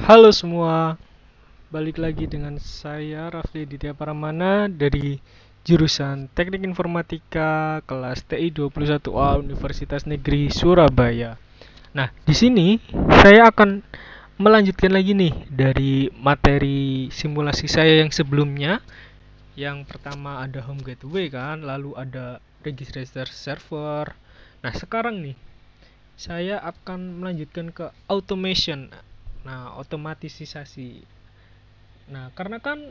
Halo semua, balik lagi dengan saya Rafli Ditya Paramana dari jurusan Teknik Informatika kelas TI 21A Universitas Negeri Surabaya. Nah, di sini saya akan melanjutkan lagi nih dari materi simulasi saya yang sebelumnya. Yang pertama ada home gateway kan, lalu ada register server. Nah, sekarang nih saya akan melanjutkan ke automation. Nah, otomatisasi. Nah, karena kan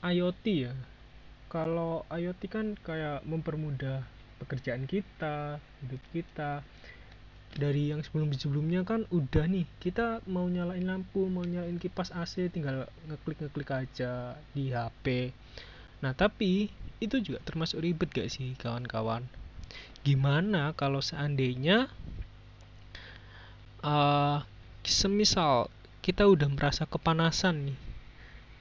IoT ya. Kalau IoT kan kayak mempermudah pekerjaan kita, hidup kita. Dari yang sebelum-sebelumnya kan udah nih, kita mau nyalain lampu, mau nyalain kipas AC tinggal ngeklik-ngeklik aja di HP. Nah, tapi itu juga termasuk ribet gak sih kawan-kawan? Gimana kalau seandainya uh, semisal kita udah merasa kepanasan nih,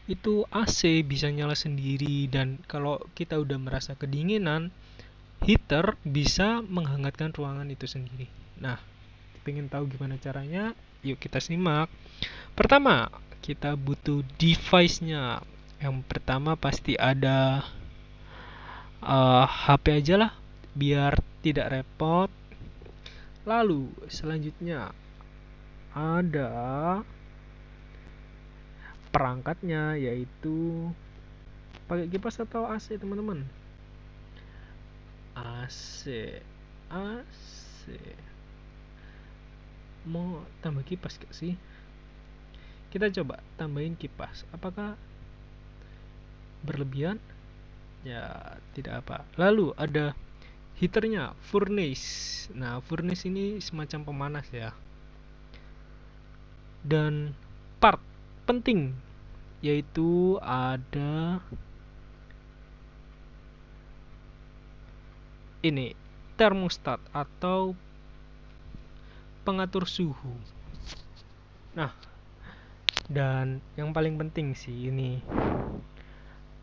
itu AC bisa nyala sendiri, dan kalau kita udah merasa kedinginan, heater bisa menghangatkan ruangan itu sendiri. Nah, pengen tahu gimana caranya? Yuk kita simak. Pertama, kita butuh device-nya. Yang pertama pasti ada HP aja lah, biar tidak repot. Lalu selanjutnya ada perangkatnya, yaitu pakai kipas atau AC teman-teman? AC. AC. Mau tambah kipas gak sih? Kita coba tambahin kipas. Apakah berlebihan? Ya, tidak apa. Lalu ada heaternya, furnace. Nah, furnace ini semacam pemanas ya. Dan part penting yaitu ada ini, termostat atau pengatur suhu. Nah, dan yang paling penting sih ini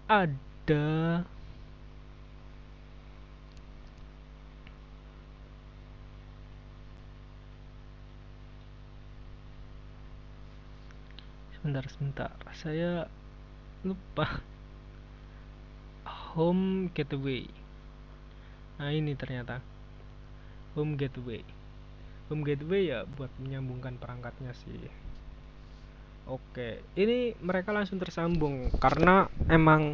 ada sebentar, saya lupa. Home gateway. Nah, ini ternyata home gateway. Home gateway ya buat menyambungkan perangkatnya sih. Oke, ini mereka langsung tersambung karena emang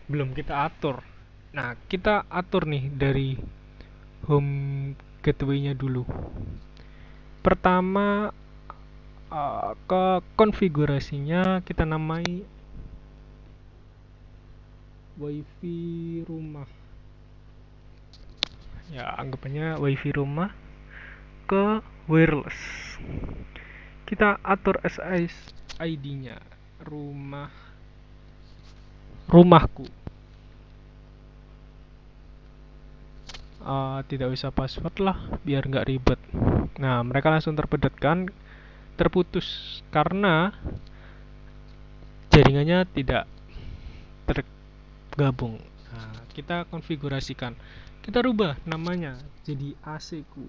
belum kita atur. Nah, kita atur nih dari home gateway-nya dulu. Pertama, ke konfigurasinya kita namai wifi rumah. Ya, anggapannya wifi rumah ke wireless. Kita atur SSID-nya, rumahku. Tidak usah password lah, biar nggak ribet. Nah, mereka langsung terputus karena jaringannya tidak tergabung. Nah, kita konfigurasikan, kita rubah namanya jadi AC ku.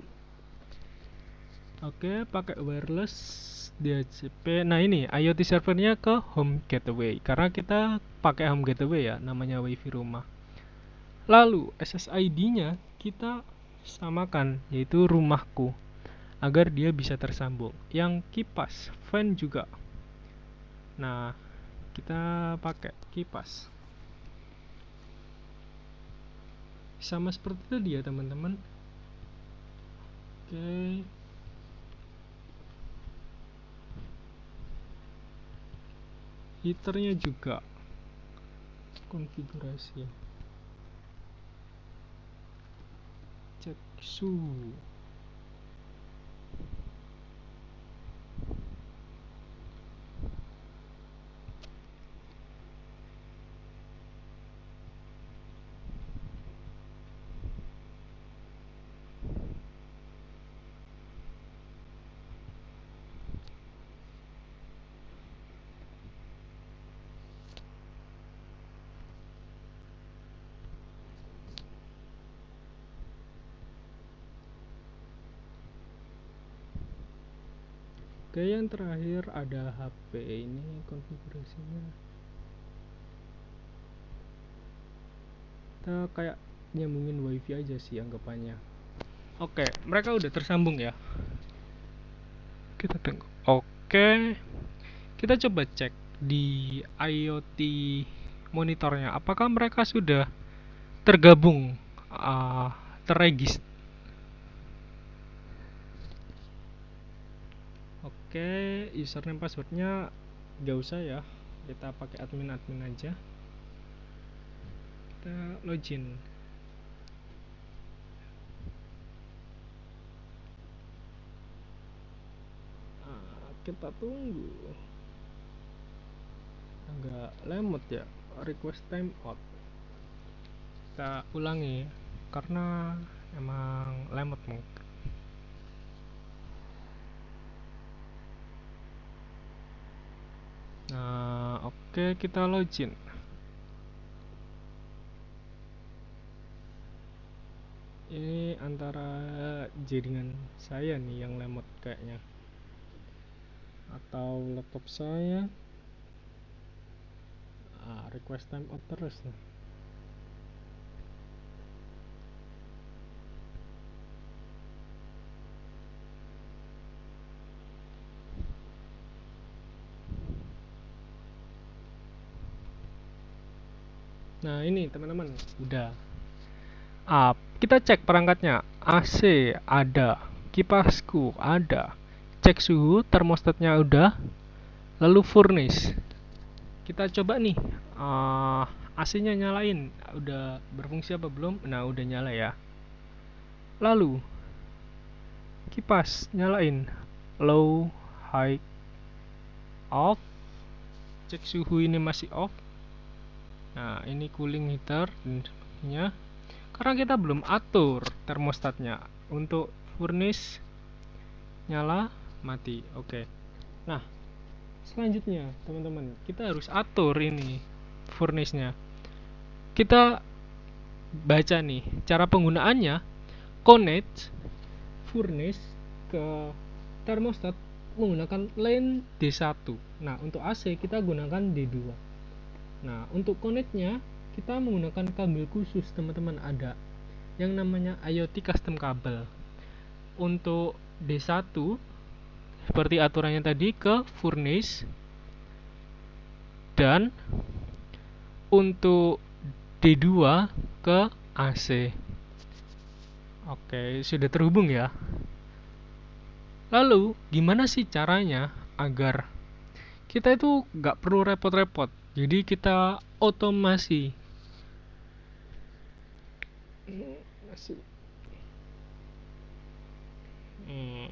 Oke, pakai wireless DHCP. Nah, ini IoT servernya ke home gateway karena kita pakai home gateway ya, namanya wifi rumah. Lalu SSID-nya kita samakan, yaitu rumahku, agar dia bisa tersambung. Yang kipas, fan juga. Nah, kita pakai kipas. Sama seperti tadi ya, teman-teman. Oke. Heaternya juga konfigurasi. Cek suhu. Oke, yang terakhir ada HP. Ini konfigurasinya kita kayak nyambungin wifi aja sih anggapannya. Oke, mereka udah tersambung ya. Kita tunggu. Oke, kita coba cek di IoT monitornya apakah mereka sudah tergabung, terregister. Oke, username passwordnya gak usah ya, kita pakai admin aja. Kita login. Kita tunggu. Agak lemot ya, request timeout. Kita ulangi karena emang lemot mungkin. Nah, oke, kita login. Ini antara jaringan saya nih yang lemot kayaknya, atau laptop saya. Request timeout terus nih. Nah ini teman-teman udah. Kita cek perangkatnya. AC ada, kipasku ada, cek suhu termostatnya udah, lalu furnace. Kita coba nih, AC-nya nyalain, udah berfungsi apa belum? Nah udah nyala ya. Lalu kipas nyalain, low, high, off. Cek suhu ini masih off. Nah ini cooling heater dan sebagainya. Karena kita belum atur termostatnya. Untuk furnace nyala, mati. Oke. Nah, selanjutnya teman-teman, kita harus atur ini furnace-nya. Kita baca nih cara penggunaannya. Connect furnace ke termostat menggunakan lane D1. Nah, untuk AC kita gunakan D2. Nah, untuk connect-nya kita menggunakan kabel khusus, teman-teman, ada yang namanya IoT custom kabel. Untuk D1 seperti aturannya tadi ke furnace, dan untuk D2 ke AC. Oke, sudah terhubung ya. Lalu gimana sih caranya agar kita itu nggak perlu repot-repot? Jadi kita otomasi.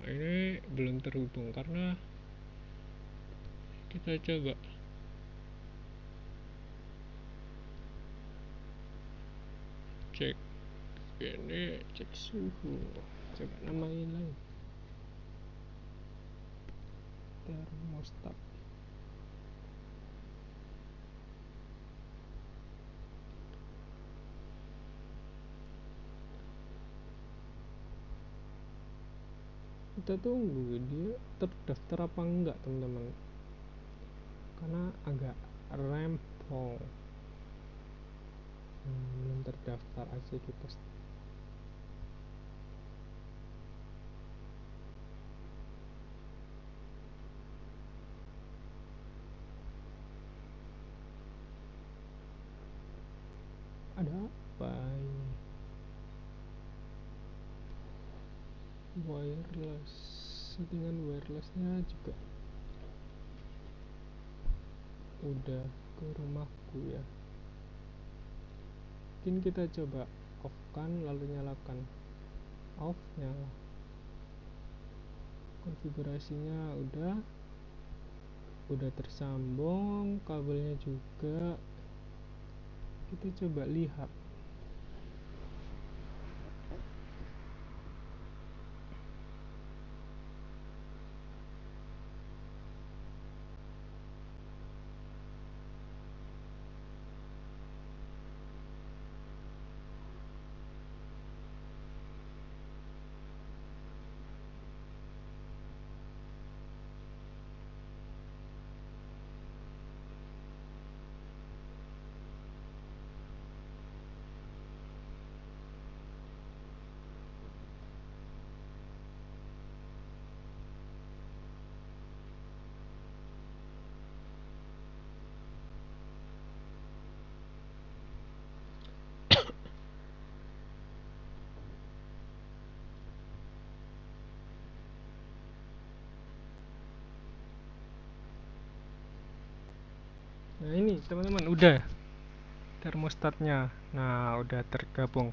Ini belum terhubung karena kita coba cek ini, cek suhu, coba namain lagi termostat. Kita tunggu dia terdaftar apa enggak, teman-teman, karena agak rempong. Belum terdaftar aja kita. Ada apa ini? Wireless, settingan wirelessnya juga udah ke rumahku ya. Mungkin kita coba off kan lalu nyalakan. Off, nyala. Konfigurasinya udah tersambung, kabelnya juga. Kita coba lihat. Nah ini teman-teman udah termostatnya. Nah udah tergabung.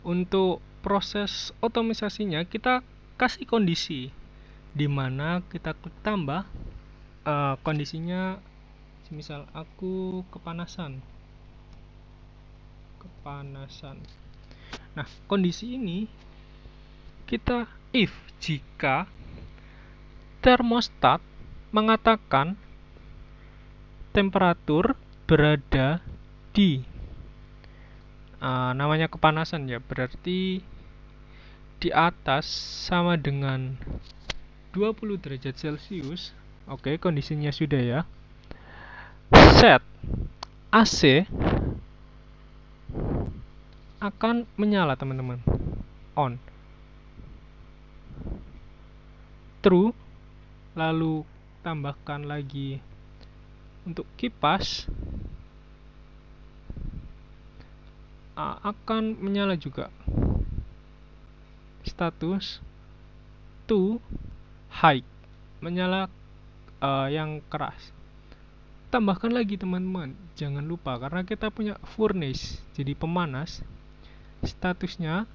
Untuk proses otomatisasinya kita kasih kondisi dimana kita klik tambah. Kondisinya misal aku kepanasan. Nah kondisi ini kita if jika termostat mengatakan temperatur berada di namanya kepanasan ya, berarti di atas sama dengan 20 derajat Celcius. Oke, kondisinya sudah ya. Set AC akan menyala teman-teman, on, true. Lalu tambahkan lagi untuk kipas akan menyala juga, status to high, menyala yang keras. Tambahkan lagi teman-teman, jangan lupa karena kita punya furnace jadi pemanas, statusnya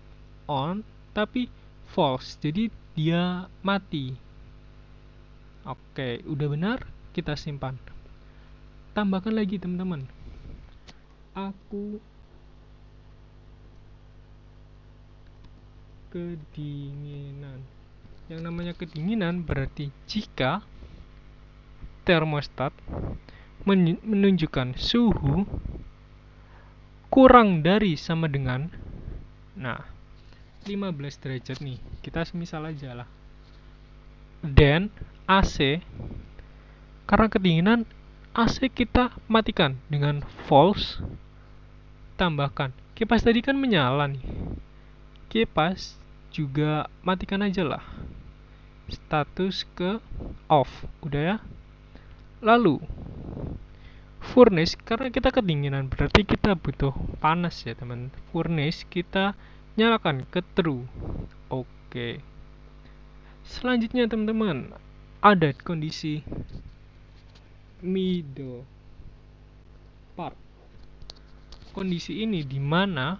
on tapi false, jadi dia mati. Oke, udah benar, kita simpan. Tambahkan lagi teman-teman, aku kedinginan. Yang namanya kedinginan berarti jika termostat menunjukkan suhu kurang dari sama dengan 15 derajat nih, kita semisal aja lah. Dan AC, karena kedinginan, AC kita matikan dengan false. Tambahkan kipas tadi kan menyala nih, kipas juga matikan aja lah, status ke off. Udah ya. Lalu furnace, karena kita kedinginan berarti kita butuh panas ya teman. Furnace kita nyalakan ke true. Oke. Selanjutnya teman-teman, ada kondisi middle part. Kondisi ini dimana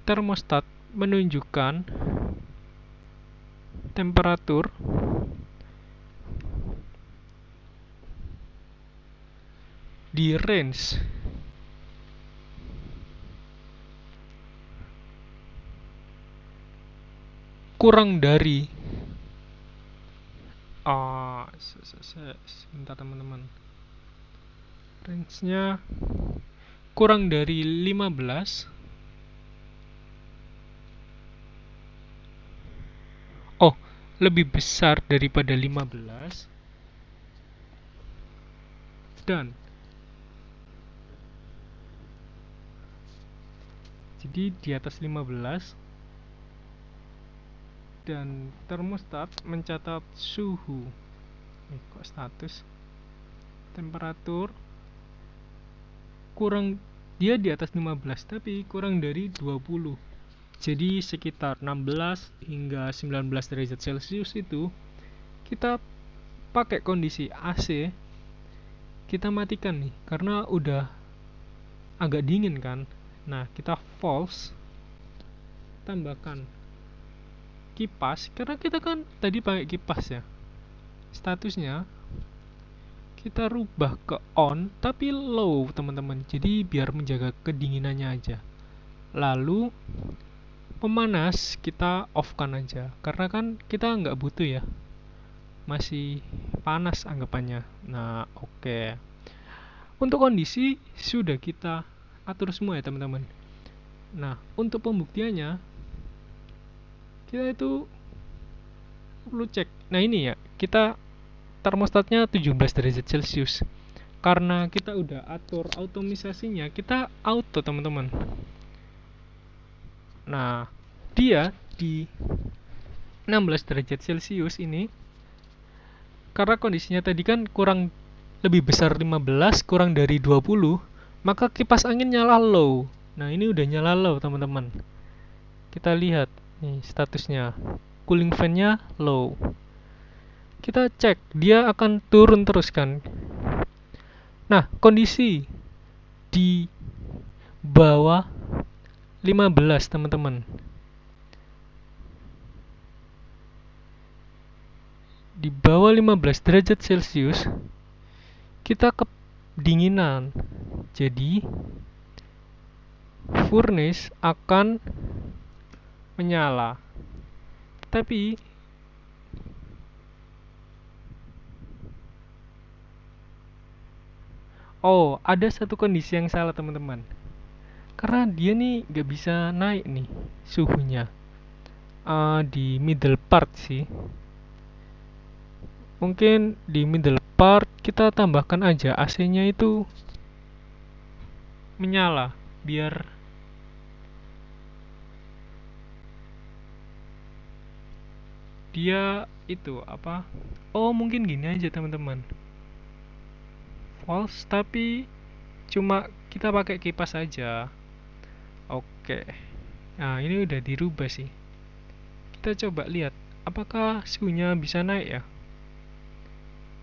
termostat menunjukkan temperatur di range kurang dari sebentar teman-teman, range-nya kurang dari 15 lebih besar daripada 15 dan jadi di atas 15 dan termostat mencatat suhu status temperatur kurang, dia di atas 15 tapi kurang dari 20, jadi sekitar 16 hingga 19 derajat Celcius itu kita pakai kondisi AC, kita matikan nih karena udah agak dingin kan. Nah kita false, tambahkan kipas karena kita kan tadi pakai kipas ya, statusnya kita rubah ke on tapi low teman-teman, jadi biar menjaga kedinginannya aja. Lalu pemanas kita off kan aja karena kan kita nggak butuh ya, masih panas anggapannya. Nah oke. Untuk kondisi sudah kita atur semua ya teman-teman. Nah untuk pembuktiannya kita itu perlu cek. Nah ini ya, kita termostatnya 17 derajat Celcius. Karena kita udah atur otomisasinya, kita auto teman-teman. Nah, dia di 16 derajat Celcius ini, karena kondisinya tadi kan kurang lebih besar 15 kurang dari 20, maka kipas angin nyala low. Nah ini udah nyala low teman-teman. Kita lihat nih statusnya, cooling fan-nya low. Kita cek, dia akan turun terus kan. Nah, kondisi di bawah 15 teman-teman. Di bawah 15 derajat Celcius kita kedinginan. Jadi furnace akan menyala. Tapi ada satu kondisi yang salah teman-teman. Karena dia nih gak bisa naik nih suhunya. Di middle part sih. Mungkin di middle part kita tambahkan aja AC-nya itu menyala biar dia itu apa? Mungkin gini aja teman-teman. False tapi cuma kita pakai kipas aja. Oke. Nah, ini udah dirubah sih. Kita coba lihat apakah suhunya bisa naik ya.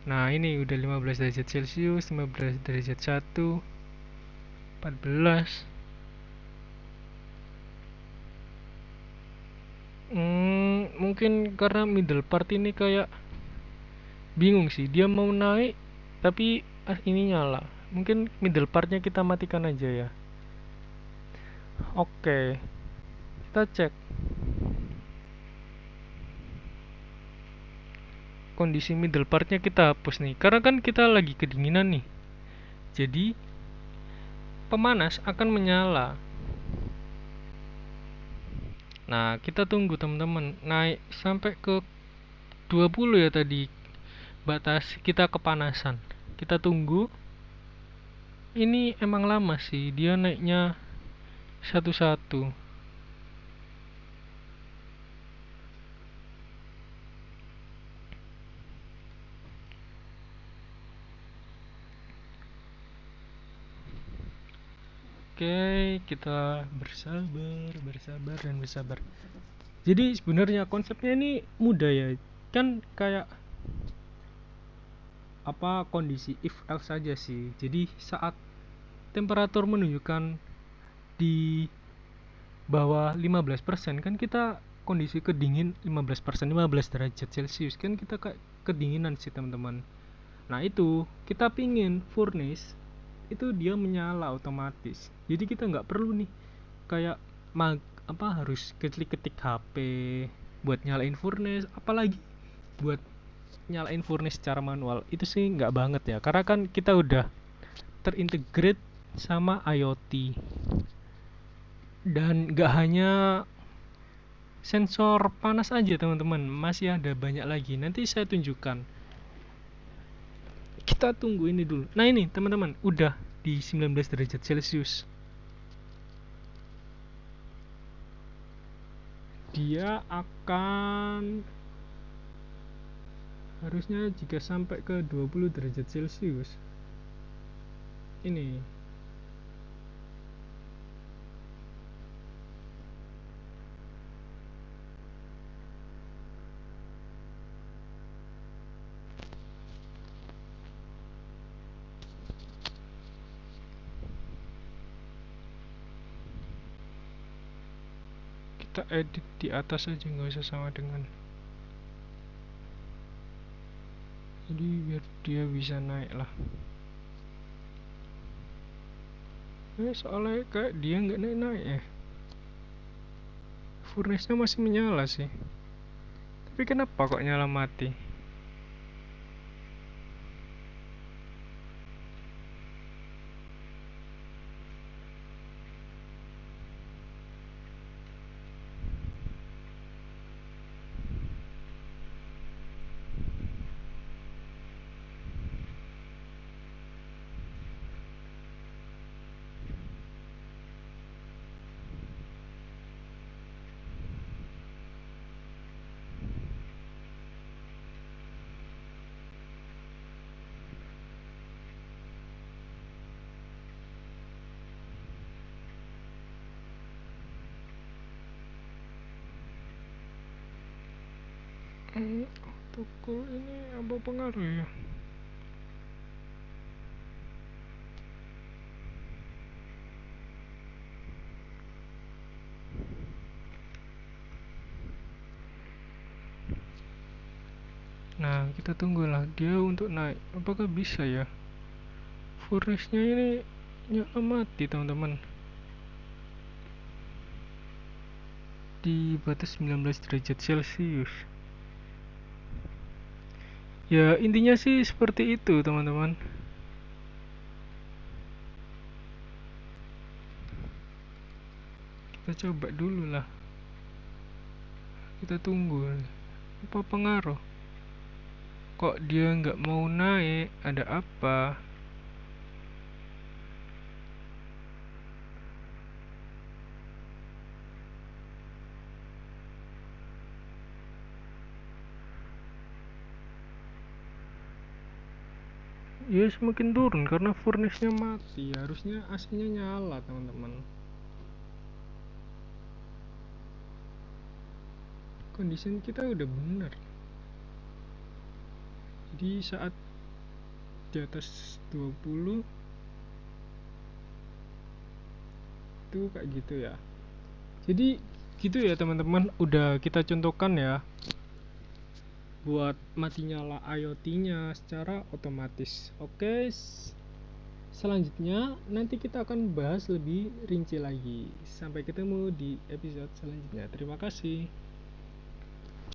Nah, ini udah 15 derajat Celcius, 15 derajat 1, 14. Mungkin karena middle part ini kayak bingung sih, dia mau naik tapi ini nyala. Mungkin middle partnya kita matikan aja ya. Oke, kita cek kondisi middle partnya, kita hapus nih karena kan kita lagi kedinginan nih, jadi pemanas akan menyala. Nah, kita tunggu teman-teman naik sampai ke 20 ya tadi batas kita kepanasan. Kita tunggu. Ini emang lama sih, dia naiknya satu-satu. Oke, kita bersabar dan bersabar. Jadi sebenarnya konsepnya ini mudah ya. Kan kayak kondisi if else saja sih. Jadi saat temperatur menunjukkan di bawah 15% kan kita kondisi kedingin 15%, 15 derajat Celcius kan kita kayak kedinginan sih teman-teman. Nah, itu kita pingin furnace itu dia menyala otomatis. Jadi kita nggak perlu nih kayak harus ketik HP buat nyalain furnace, apalagi buat nyalain furnace secara manual. Itu sih nggak banget ya, karena kan kita udah terintegrate sama IoT. Dan nggak hanya sensor panas aja teman-teman, masih ada banyak lagi, nanti saya tunjukkan. Kita tunggu ini dulu. Nah, ini teman-teman udah di 19 derajat Celcius. Dia akan harusnya jika sampai ke 20 derajat Celcius ini kita edit di atas aja, nggak usah sama dengan, jadi biar dia bisa naik lah. Soalnya kayak dia nggak naik-naik ya, furnace-nya masih menyala sih, tapi kenapa kok nyala mati. Autocool ini apa pengaruh ya? Kita tunggulah dia untuk naik. Apakah bisa ya? Furnace-nya ini nyala mati teman-teman. Di batas 19 derajat Celcius. Ya intinya sih seperti itu teman-teman. Kita coba dulu lah. Kita tunggu. Apa pengaruh? Kok dia nggak mau naik? Ada apa? Ya semakin turun karena furnace-nya mati. Harusnya AC-nya nyala teman-teman. Kondisi kita udah bener. Jadi saat di atas 20 itu kayak gitu ya. Jadi gitu ya teman-teman, udah kita contohkan ya buat mati nyala IoT-nya secara otomatis. Oke, selanjutnya nanti kita akan bahas lebih rinci lagi. Sampai ketemu di episode selanjutnya. Terima kasih.